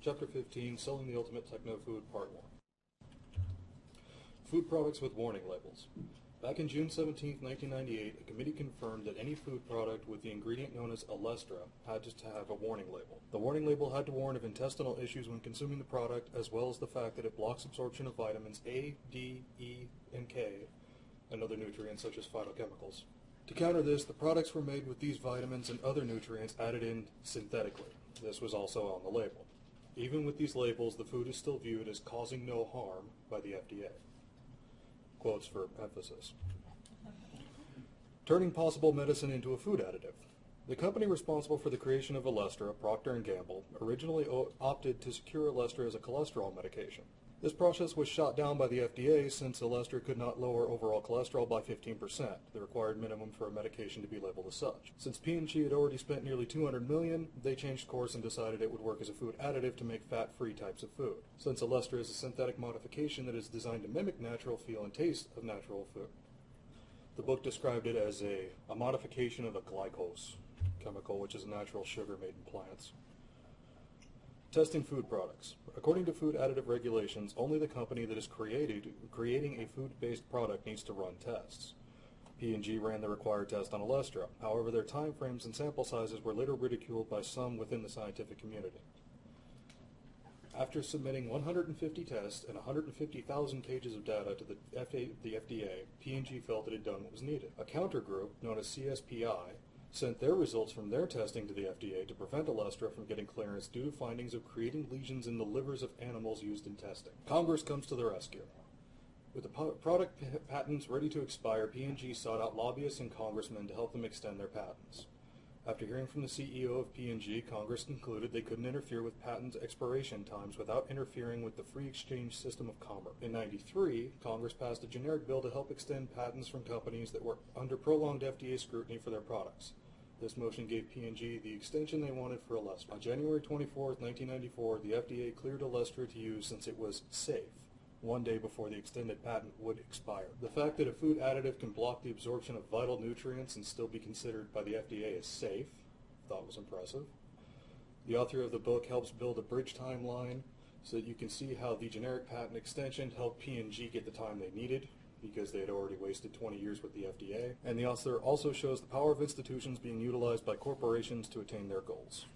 Chapter 15, Selling the Ultimate Techno Food, Part 1. Food products with warning labels. Back in June 17, 1998, a committee confirmed that any food product with the ingredient known as olestra had to have a warning label. The warning label had to warn of intestinal issues when consuming the product, as well as the fact that it blocks absorption of vitamins A, D, E, and K, and other nutrients such as phytochemicals. To counter this, the products were made with these vitamins and other nutrients added in synthetically. This was also on the label. Even with these labels, the food is still viewed as causing no harm by the FDA. Quotes for emphasis. Turning possible medicine into a food additive. The company responsible for the creation of olestra, Procter & Gamble, originally opted to secure olestra as a cholesterol medication. This process was shot down by the FDA since olestra could not lower overall cholesterol by 15%, the required minimum for a medication to be labeled as such. Since P&G had already spent nearly $200 million, they changed course and decided it would work as a food additive to make fat-free types of food, since olestra is a synthetic modification that is designed to mimic natural feel and taste of natural food. The book described it as a modification of a glycose chemical, which is a natural sugar made in plants. Testing food products. According to food additive regulations, only the company that is creating a food-based product needs to run tests. P&G ran the required test on olestra. However, their time frames and sample sizes were later ridiculed by some within the scientific community. After submitting 150 tests and 150,000 pages of data to the FDA, P&G felt it had done what was needed. A counter group, known as CSPI, sent their results from their testing to the FDA to prevent olestra from getting clearance due to findings of creating lesions in the livers of animals used in testing. Congress comes to the rescue. With the product patents ready to expire, P&G sought out lobbyists and congressmen to help them extend their patents. After hearing from the CEO of P&G, Congress concluded they couldn't interfere with patent expiration times without interfering with the free exchange system of commerce. In '93, Congress passed a generic bill to help extend patents from companies that were under prolonged FDA scrutiny for their products. This motion gave P&G the extension they wanted for olestra. On January 24, 1994, the FDA cleared olestra to use since it was safe, one day before the extended patent would expire. The fact that a food additive can block the absorption of vital nutrients and still be considered by the FDA as safe, I thought was impressive. The author of the book helps build a bridge timeline so that you can see how the generic patent extension helped P&G get the time they needed, because they had already wasted 20 years with the FDA. And the author also shows the power of institutions being utilized by corporations to attain their goals.